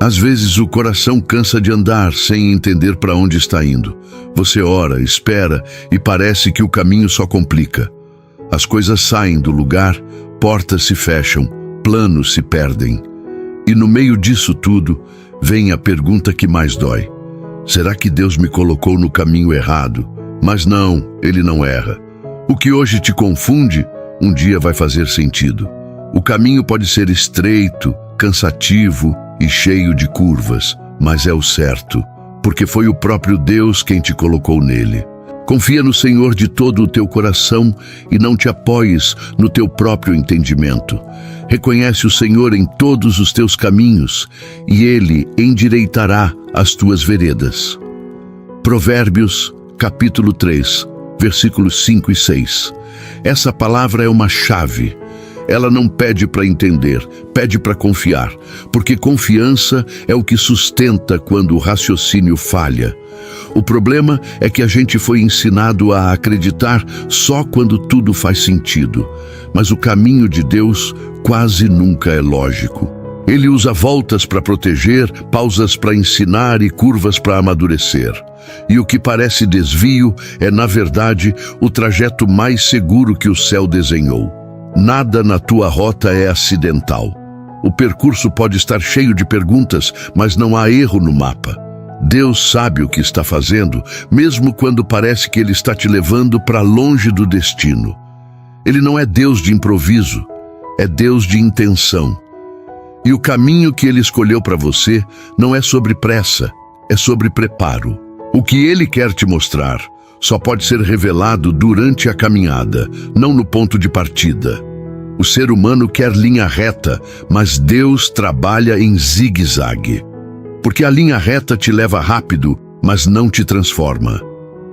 Às vezes o coração cansa de andar sem entender para onde está indo. Você ora, espera e parece que o caminho só complica. As coisas saem do lugar, portas se fecham, planos se perdem. E no meio disso tudo, vem a pergunta que mais dói. Será que Deus me colocou no caminho errado? Mas não, Ele não erra. O que hoje te confunde, um dia vai fazer sentido. O caminho pode ser estreito, cansativo e cheio de curvas, mas é o certo, porque foi o próprio Deus quem te colocou nele. Confia no Senhor de todo o teu coração e não te apoies no teu próprio entendimento. Reconhece o Senhor em todos os teus caminhos e Ele endireitará as tuas veredas. Provérbios, capítulo 3, versículos 5 e 6. Essa palavra é uma chave. Ela não pede para entender, pede para confiar, porque confiança é o que sustenta quando o raciocínio falha. O problema é que a gente foi ensinado a acreditar só quando tudo faz sentido, mas o caminho de Deus quase nunca é lógico. Ele usa voltas para proteger, pausas para ensinar e curvas para amadurecer. E o que parece desvio é, na verdade, o trajeto mais seguro que o céu desenhou. Nada na tua rota é acidental. O percurso pode estar cheio de perguntas, mas não há erro no mapa. Deus sabe o que está fazendo, mesmo quando parece que Ele está te levando para longe do destino. Ele não é Deus de improviso, é Deus de intenção. E o caminho que Ele escolheu para você não é sobre pressa, é sobre preparo. O que Ele quer te mostrar só pode ser revelado durante a caminhada, não no ponto de partida. O ser humano quer linha reta, mas Deus trabalha em zigue-zague. Porque a linha reta te leva rápido, mas não te transforma.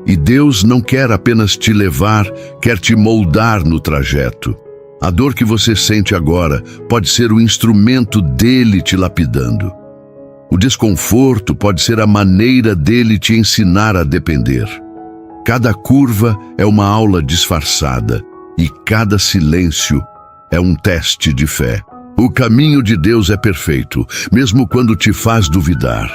E Deus não quer apenas te levar, quer te moldar no trajeto. A dor que você sente agora pode ser o instrumento dele te lapidando. O desconforto pode ser a maneira dele te ensinar a depender. Cada curva é uma aula disfarçada e cada silêncio é um teste de fé. O caminho de Deus é perfeito, mesmo quando te faz duvidar.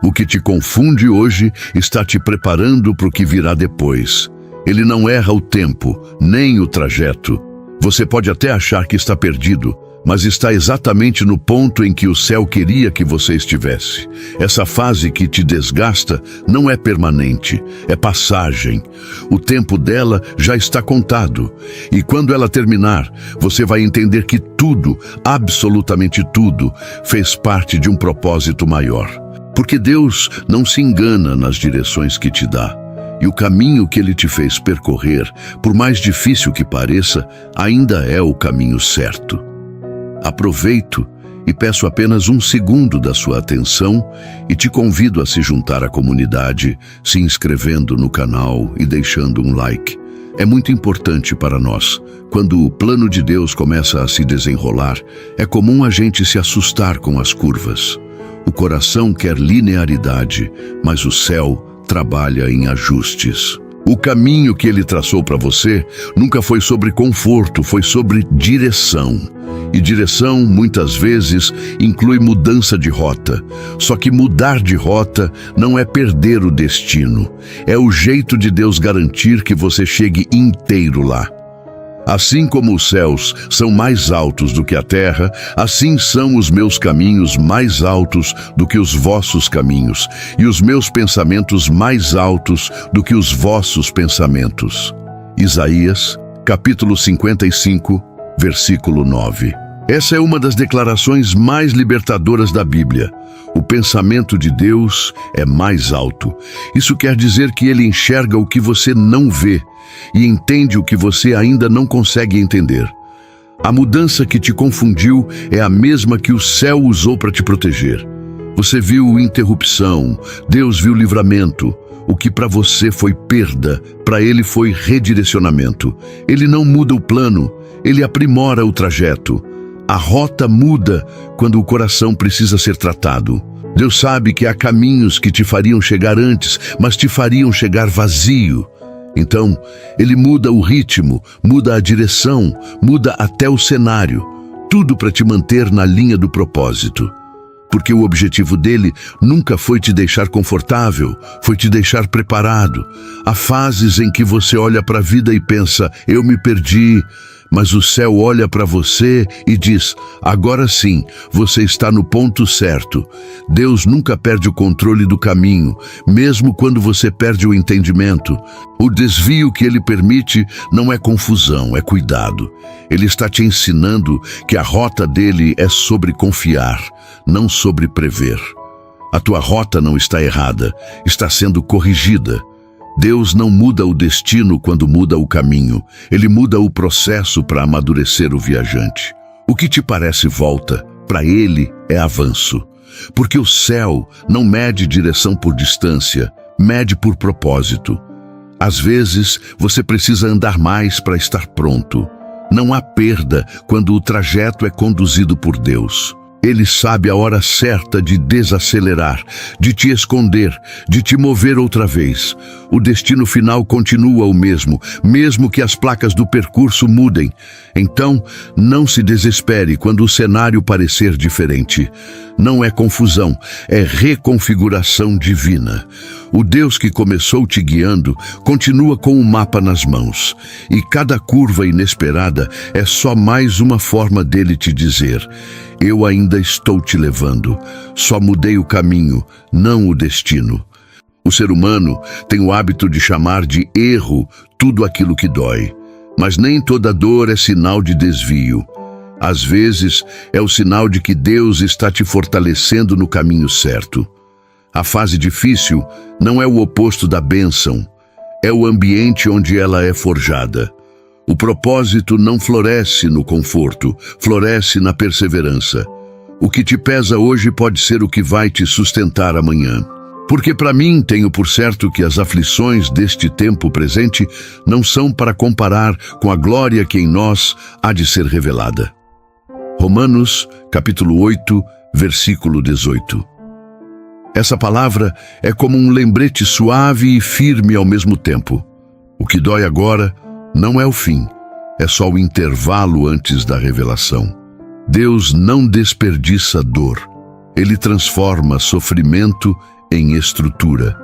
O que te confunde hoje está te preparando para o que virá depois. Ele não erra o tempo, nem o trajeto. Você pode até achar que está perdido, mas está exatamente no ponto em que o céu queria que você estivesse. Essa fase que te desgasta não é permanente, é passagem. O tempo dela já está contado. E quando ela terminar, você vai entender que tudo, absolutamente tudo, fez parte de um propósito maior. Porque Deus não se engana nas direções que te dá. E o caminho que Ele te fez percorrer, por mais difícil que pareça, ainda é o caminho certo. Aproveito e peço apenas 1 segundo da sua atenção e te convido a se juntar à comunidade, se inscrevendo no canal e deixando um like. É muito importante para nós. Quando o plano de Deus começa a se desenrolar, é comum a gente se assustar com as curvas. O coração quer linearidade, mas o céu trabalha em ajustes. O caminho que Ele traçou para você nunca foi sobre conforto, foi sobre direção. E direção, muitas vezes, inclui mudança de rota. Só que mudar de rota não é perder o destino. É o jeito de Deus garantir que você chegue inteiro lá. Assim como os céus são mais altos do que a terra, assim são os meus caminhos mais altos do que os vossos caminhos, e os meus pensamentos mais altos do que os vossos pensamentos. Isaías, capítulo 55, versículo 9. Essa é uma das declarações mais libertadoras da Bíblia. O pensamento de Deus é mais alto. Isso quer dizer que Ele enxerga o que você não vê e entende o que você ainda não consegue entender. A mudança que te confundiu é a mesma que o céu usou para te proteger. Você viu interrupção, Deus viu livramento. O que para você foi perda, para Ele foi redirecionamento. Ele não muda o plano, Ele aprimora o trajeto. A rota muda quando o coração precisa ser tratado. Deus sabe que há caminhos que te fariam chegar antes, mas te fariam chegar vazio. Então, Ele muda o ritmo, muda a direção, muda até o cenário. Tudo para te manter na linha do propósito. porque o objetivo dele nunca foi te deixar confortável, foi te deixar preparado. Há fases em que você olha para a vida e pensa, eu me perdi, mas o céu olha para você e diz, agora sim, você está no ponto certo. Deus nunca perde o controle do caminho, mesmo quando você perde o entendimento. O desvio que ele permite não é confusão, é cuidado. Ele está te ensinando que a rota dele é sobre confiar, não sobre prever. A tua rota não está errada, está sendo corrigida. Deus não muda o destino quando muda o caminho. Ele muda o processo para amadurecer o viajante. O que te parece volta, para ele é avanço. Porque o céu não mede direção por distância, mede por propósito. Às vezes, você precisa andar mais para estar pronto. Não há perda quando o trajeto é conduzido por Deus. Ele sabe a hora certa de desacelerar, de te esconder, de te mover outra vez. O destino final continua o mesmo, mesmo que as placas do percurso mudem. Então, não se desespere quando o cenário parecer diferente. Não é confusão, é reconfiguração divina. O Deus que começou te guiando continua com o mapa nas mãos. E cada curva inesperada é só mais uma forma dele te dizer: eu ainda estou te levando, só mudei o caminho, não o destino. O ser humano tem o hábito de chamar de erro tudo aquilo que dói. Mas nem toda dor é sinal de desvio. Às vezes, é o sinal de que Deus está te fortalecendo no caminho certo. A fase difícil não é o oposto da bênção, é o ambiente onde ela é forjada. O propósito não floresce no conforto, floresce na perseverança. O que te pesa hoje pode ser o que vai te sustentar amanhã. Porque para mim tenho por certo que as aflições deste tempo presente não são para comparar com a glória que em nós há de ser revelada. Romanos, capítulo 8, versículo 18. Essa palavra é como um lembrete suave e firme ao mesmo tempo. O que dói agora não é o fim, é só o intervalo antes da revelação. Deus não desperdiça dor. Ele transforma sofrimento em estrutura.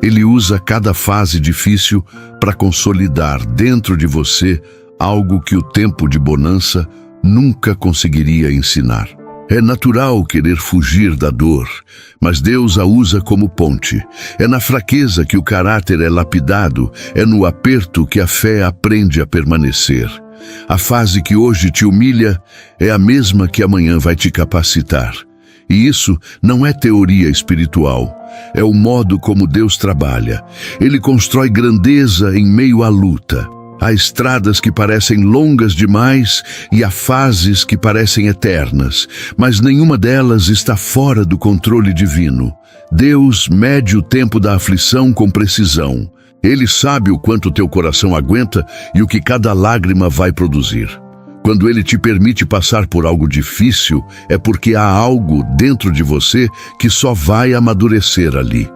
Ele usa cada fase difícil para consolidar dentro de você algo que o tempo de bonança nunca conseguiria ensinar. É natural querer fugir da dor, mas Deus a usa como ponte. É na fraqueza que o caráter é lapidado, é no aperto que a fé aprende a permanecer. A fase que hoje te humilha é a mesma que amanhã vai te capacitar. E isso não é teoria espiritual, é o modo como Deus trabalha. Ele constrói grandeza em meio à luta. Há estradas que parecem longas demais e há fases que parecem eternas, mas nenhuma delas está fora do controle divino. Deus mede o tempo da aflição com precisão. Ele sabe o quanto teu coração aguenta e o que cada lágrima vai produzir. Quando Ele te permite passar por algo difícil, é porque há algo dentro de você que só vai amadurecer ali.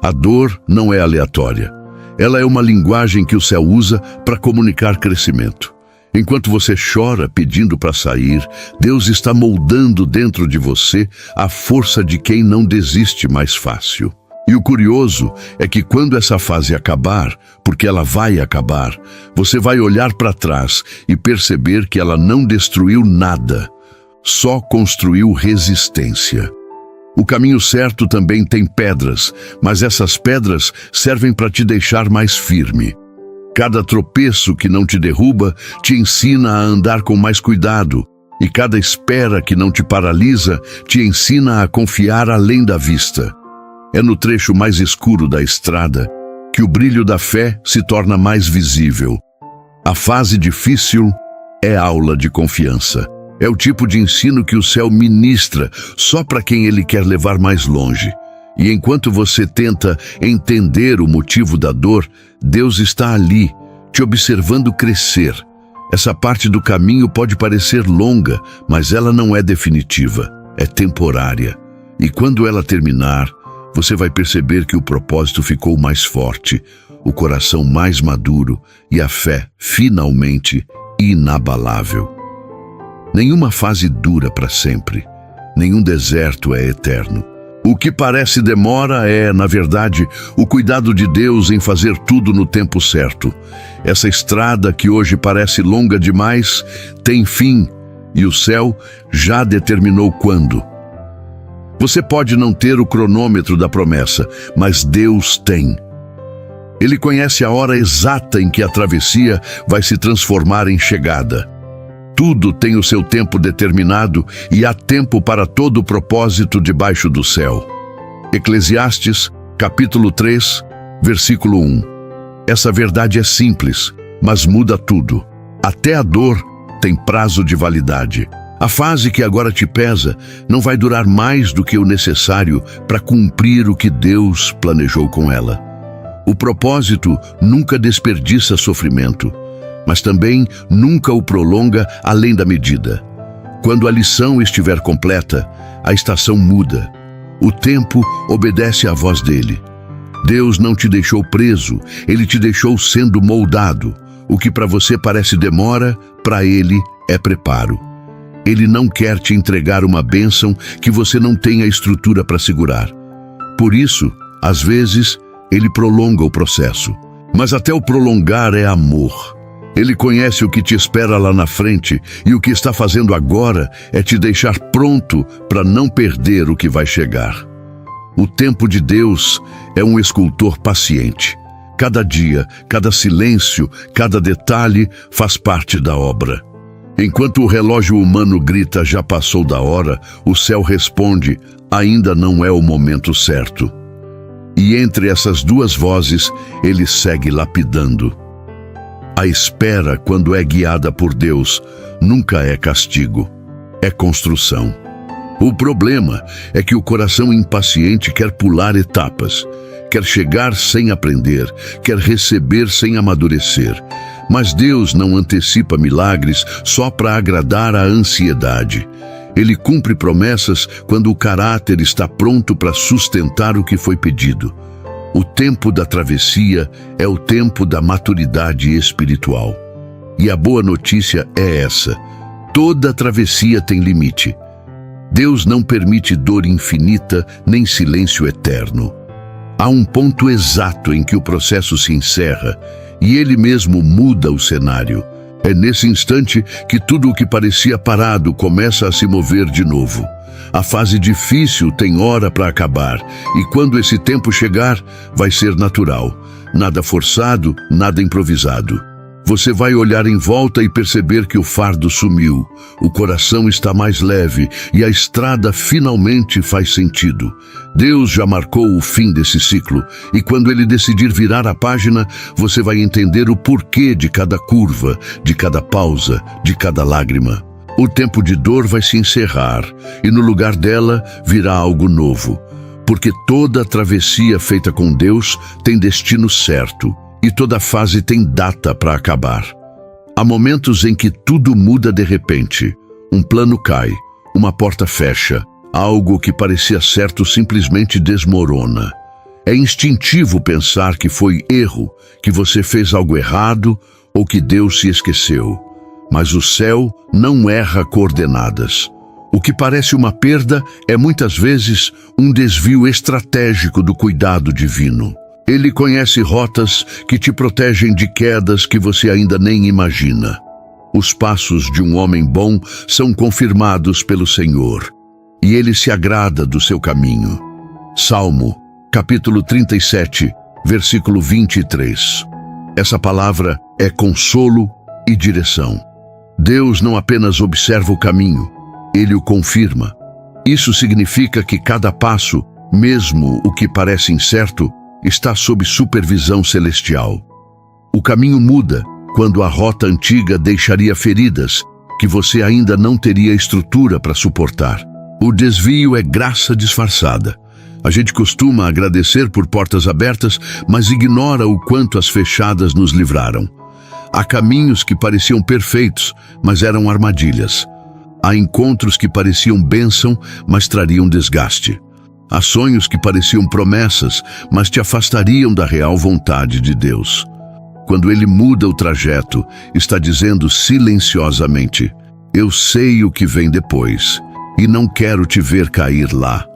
A dor não é aleatória. Ela é uma linguagem que o céu usa para comunicar crescimento. Enquanto você chora pedindo para sair, Deus está moldando dentro de você a força de quem não desiste mais fácil. E o curioso é que quando essa fase acabar, porque ela vai acabar, você vai olhar para trás e perceber que ela não destruiu nada, só construiu resistência. O caminho certo também tem pedras, mas essas pedras servem para te deixar mais firme. Cada tropeço que não te derruba te ensina a andar com mais cuidado, e cada espera que não te paralisa te ensina a confiar além da vista. É no trecho mais escuro da estrada que o brilho da fé se torna mais visível. A fase difícil é aula de confiança. É o tipo de ensino que o céu ministra só para quem ele quer levar mais longe. E enquanto você tenta entender o motivo da dor, Deus está ali, te observando crescer. Essa parte do caminho pode parecer longa, mas ela não é definitiva, é temporária. E quando ela terminar, você vai perceber que o propósito ficou mais forte, o coração mais maduro e a fé, finalmente, inabalável. Nenhuma fase dura para sempre. Nenhum deserto é eterno. O que parece demora é, na verdade, o cuidado de Deus em fazer tudo no tempo certo. Essa estrada que hoje parece longa demais tem fim, e o céu já determinou quando. Você pode não ter o cronômetro da promessa, mas Deus tem. Ele conhece a hora exata em que a travessia vai se transformar em chegada. Tudo tem o seu tempo determinado e há tempo para todo o propósito debaixo do céu. Eclesiastes, capítulo 3, versículo 1. Essa verdade é simples, mas muda tudo. Até a dor tem prazo de validade. A fase que agora te pesa não vai durar mais do que o necessário para cumprir o que Deus planejou com ela. O propósito nunca desperdiça sofrimento, mas também nunca o prolonga além da medida. Quando a lição estiver completa, a estação muda. O tempo obedece à voz dele. Deus não te deixou preso, ele te deixou sendo moldado. O que para você parece demora, para ele é preparo. Ele não quer te entregar uma bênção que você não tenha estrutura para segurar. Por isso, às vezes, ele prolonga o processo. Mas até o prolongar é amor. Ele conhece o que te espera lá na frente e o que está fazendo agora é te deixar pronto para não perder o que vai chegar. O tempo de Deus é um escultor paciente. Cada dia, cada silêncio, cada detalhe faz parte da obra. Enquanto o relógio humano grita "já passou da hora", o céu responde "ainda não é o momento certo". E entre essas duas vozes, ele segue lapidando. A espera, quando é guiada por Deus, nunca é castigo, é construção. O problema é que o coração impaciente quer pular etapas, quer chegar sem aprender, quer receber sem amadurecer. Mas Deus não antecipa milagres só para agradar a ansiedade. Ele cumpre promessas quando o caráter está pronto para sustentar o que foi pedido. O tempo da travessia é o tempo da maturidade espiritual. E a boa notícia é essa: toda travessia tem limite. Deus não permite dor infinita nem silêncio eterno. Há um ponto exato em que o processo se encerra e ele mesmo muda o cenário. É nesse instante que tudo o que parecia parado começa a se mover de novo. A fase difícil tem hora para acabar, e quando esse tempo chegar, vai ser natural. Nada forçado, nada improvisado. Você vai olhar em volta e perceber que o fardo sumiu, o coração está mais leve e a estrada finalmente faz sentido. Deus já marcou o fim desse ciclo, e quando ele decidir virar a página, você vai entender o porquê de cada curva, de cada pausa, de cada lágrima. O tempo de dor vai se encerrar, e no lugar dela virá algo novo, porque toda travessia feita com Deus tem destino certo, e toda fase tem data para acabar. Há momentos em que tudo muda de repente. Um plano cai, uma porta fecha, algo que parecia certo simplesmente desmorona. É instintivo pensar que foi erro, que você fez algo errado ou que Deus se esqueceu. Mas o céu não erra coordenadas. O que parece uma perda é muitas vezes um desvio estratégico do cuidado divino. Ele conhece rotas que te protegem de quedas que você ainda nem imagina. Os passos de um homem bom são confirmados pelo Senhor, e ele se agrada do seu caminho. Salmo, capítulo 37, versículo 23. Essa palavra é consolo e direção. Deus não apenas observa o caminho, ele o confirma. Isso significa que cada passo, mesmo o que parece incerto, está sob supervisão celestial. O caminho muda quando a rota antiga deixaria feridas que você ainda não teria estrutura para suportar. O desvio é graça disfarçada. A gente costuma agradecer por portas abertas, mas ignora o quanto as fechadas nos livraram. Há caminhos que pareciam perfeitos, mas eram armadilhas. Há encontros que pareciam bênção, mas trariam desgaste. Há sonhos que pareciam promessas, mas te afastariam da real vontade de Deus. Quando ele muda o trajeto, está dizendo silenciosamente: eu sei o que vem depois. e não quero te ver cair lá.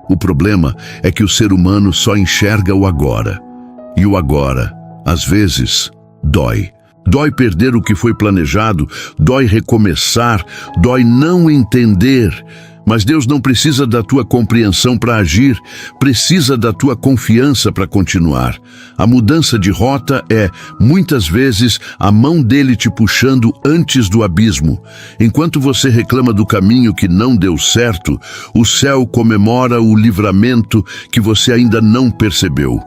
O problema é que o ser humano só enxerga o agora. E o agora, às vezes, dói. Dói perder o que foi planejado, dói recomeçar, dói não entender. Mas Deus não precisa da tua compreensão para agir, precisa da tua confiança para continuar. A mudança de rota é, muitas vezes, a mão dele te puxando antes do abismo. Enquanto você reclama do caminho que não deu certo, o céu comemora o livramento que você ainda não percebeu.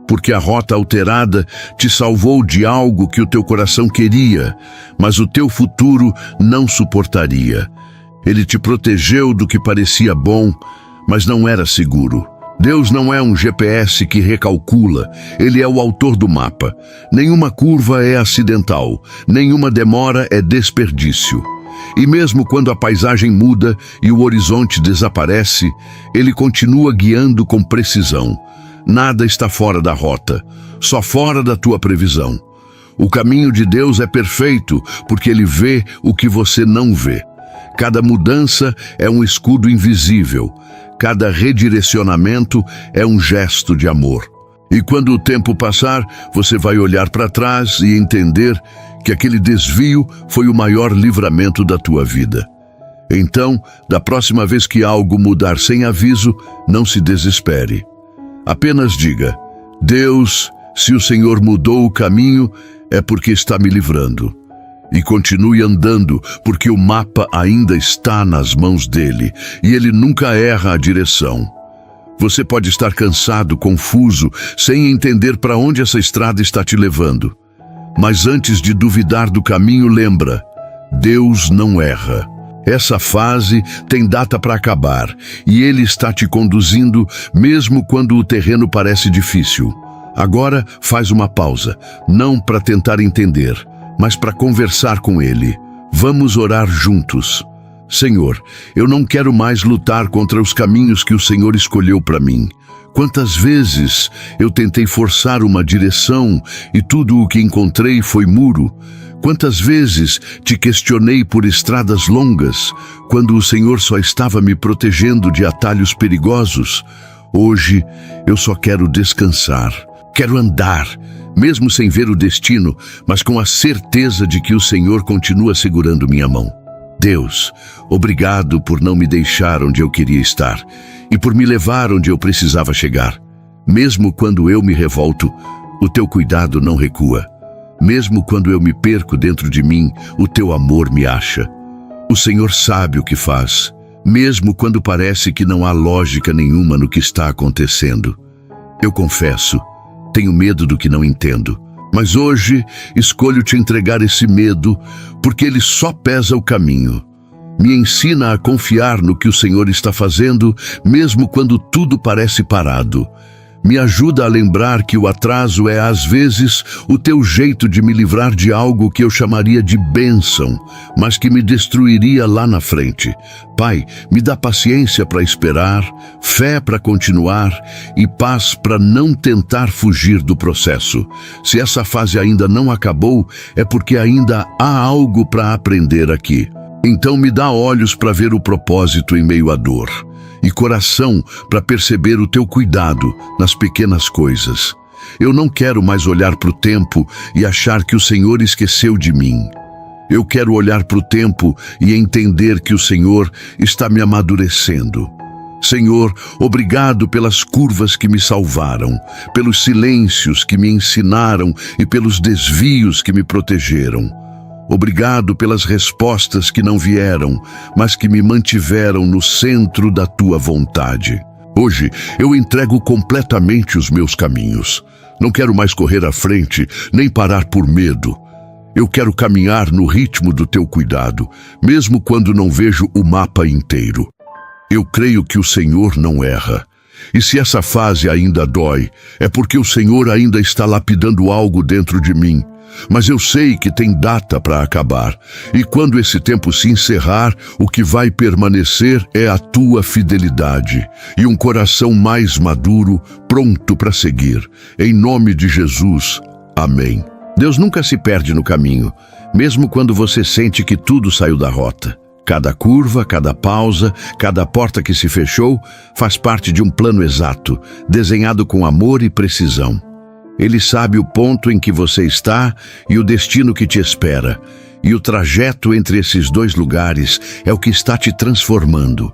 Porque a rota alterada te salvou de algo que o teu coração queria, mas o teu futuro não suportaria. Ele te protegeu do que parecia bom, mas não era seguro. Deus não é um GPS que recalcula, Ele é o autor do mapa. Nenhuma curva é acidental, nenhuma demora é desperdício. E mesmo quando a paisagem muda e o horizonte desaparece, Ele continua guiando com precisão. Nada está fora da rota, só fora da tua previsão. O caminho de Deus é perfeito, porque Ele vê o que você não vê. Cada mudança é um escudo invisível. Cada redirecionamento é um gesto de amor. E quando o tempo passar, você vai olhar para trás e entender que aquele desvio foi o maior livramento da tua vida. Então, da próxima vez que algo mudar sem aviso, não se desespere. Apenas diga: Deus, se o Senhor mudou o caminho, é porque está me livrando. E continue andando, porque o mapa ainda está nas mãos dele, e ele nunca erra a direção. Você pode estar cansado, confuso, sem entender para onde essa estrada está te levando. Mas antes de duvidar do caminho, lembra: Deus não erra. Essa fase tem data para acabar, e Ele está te conduzindo mesmo quando o terreno parece difícil. Agora faz uma pausa, não para tentar entender, mas para conversar com Ele. Vamos orar juntos. Senhor, eu não quero mais lutar contra os caminhos que o Senhor escolheu para mim. Quantas vezes eu tentei forçar uma direção e tudo o que encontrei foi muro? Quantas vezes te questionei por estradas longas, quando o Senhor só estava me protegendo de atalhos perigosos? Hoje eu só quero descansar, quero andar, mesmo sem ver o destino, mas com a certeza de que o Senhor continua segurando minha mão. Deus, obrigado por não me deixar onde eu queria estar e por me levar onde eu precisava chegar. Mesmo quando eu me revolto, o teu cuidado não recua. Mesmo quando eu me perco dentro de mim, o teu amor me acha. O Senhor sabe o que faz, mesmo quando parece que não há lógica nenhuma no que está acontecendo. Eu confesso, tenho medo do que não entendo, mas hoje escolho te entregar esse medo, porque ele só pesa o caminho. Me ensina a confiar no que o Senhor está fazendo, mesmo quando tudo parece parado. Me ajuda a lembrar que o atraso é, às vezes, o teu jeito de me livrar de algo que eu chamaria de bênção, mas que me destruiria lá na frente. Pai, me dá paciência para esperar, fé para continuar e paz para não tentar fugir do processo. Se essa fase ainda não acabou, é porque ainda há algo para aprender aqui. Então me dá olhos para ver o propósito em meio à dor, e coração para perceber o teu cuidado nas pequenas coisas. Eu não quero mais olhar para o tempo e achar que o Senhor esqueceu de mim. Eu quero olhar para o tempo e entender que o Senhor está me amadurecendo. Senhor, obrigado pelas curvas que me salvaram, pelos silêncios que me ensinaram e pelos desvios que me protegeram. Obrigado pelas respostas que não vieram, mas que me mantiveram no centro da tua vontade. Hoje eu entrego completamente os meus caminhos. Não quero mais correr à frente, nem parar por medo. Eu quero caminhar no ritmo do teu cuidado, mesmo quando não vejo o mapa inteiro. Eu creio que o Senhor não erra. E se essa fase ainda dói, é porque o Senhor ainda está lapidando algo dentro de mim. Mas eu sei que tem data para acabar, e quando esse tempo se encerrar, o que vai permanecer é a tua fidelidade e um coração mais maduro, pronto para seguir. Em nome de Jesus, amém. Deus nunca se perde no caminho, mesmo quando você sente que tudo saiu da rota. Cada curva, cada pausa, cada porta que se fechou faz parte de um plano exato, desenhado com amor e precisão. Ele sabe o ponto em que você está e o destino que te espera. E o trajeto entre esses dois lugares é o que está te transformando.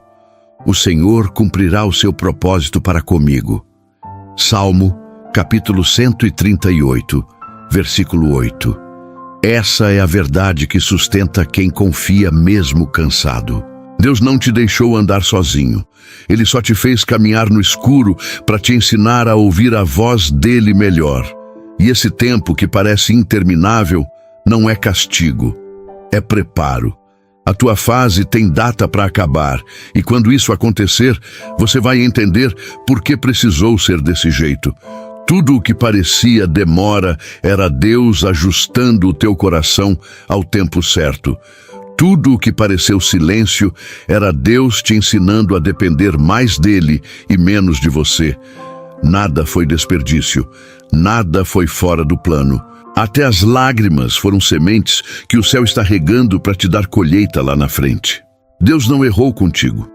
O Senhor cumprirá o seu propósito para comigo. Salmo, capítulo 138, versículo 8. Essa é a verdade que sustenta quem confia mesmo cansado. Deus não te deixou andar sozinho. Ele só te fez caminhar no escuro para te ensinar a ouvir a voz dele melhor. E esse tempo que parece interminável não é castigo, é preparo. A tua fase tem data para acabar, e quando isso acontecer, você vai entender por que precisou ser desse jeito. Tudo o que parecia demora era Deus ajustando o teu coração ao tempo certo. Tudo o que pareceu silêncio era Deus te ensinando a depender mais dele e menos de você. Nada foi desperdício, nada foi fora do plano. Até as lágrimas foram sementes que o céu está regando para te dar colheita lá na frente. Deus não errou contigo.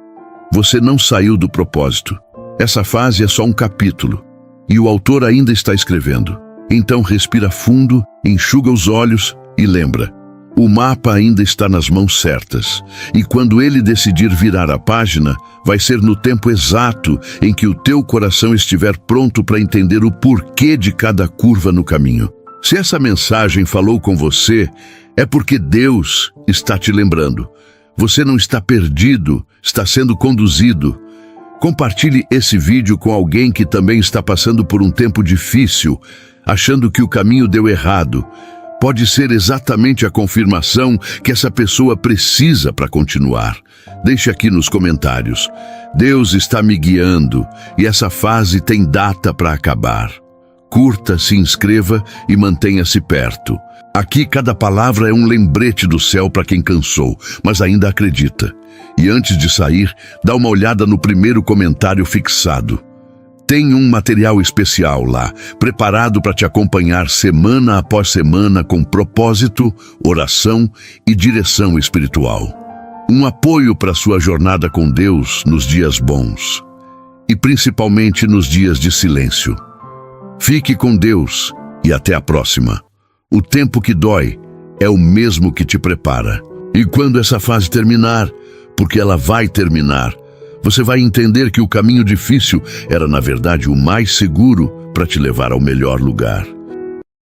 Você não saiu do propósito. Essa fase é só um capítulo. E o autor ainda está escrevendo. Então respira fundo, enxuga os olhos e lembra. O mapa ainda está nas mãos certas. E quando ele decidir virar a página, vai ser no tempo exato em que o teu coração estiver pronto para entender o porquê de cada curva no caminho. Se essa mensagem falou com você, é porque Deus está te lembrando. Você não está perdido, está sendo conduzido. Compartilhe esse vídeo com alguém que também está passando por um tempo difícil, achando que o caminho deu errado. Pode ser exatamente a confirmação que essa pessoa precisa para continuar. Deixe aqui nos comentários. Deus está me guiando e essa fase tem data para acabar. Curta, se inscreva e mantenha-se perto. Aqui cada palavra é um lembrete do céu para quem cansou, mas ainda acredita. E antes de sair, dá uma olhada no primeiro comentário fixado. Tem um material especial lá, preparado para te acompanhar semana após semana com propósito, oração e direção espiritual. Um apoio para sua jornada com Deus nos dias bons e principalmente nos dias de silêncio. Fique com Deus e até a próxima. O tempo que dói é o mesmo que te prepara. E quando essa fase terminar, porque ela vai terminar, você vai entender que o caminho difícil era, na verdade, o mais seguro para te levar ao melhor lugar.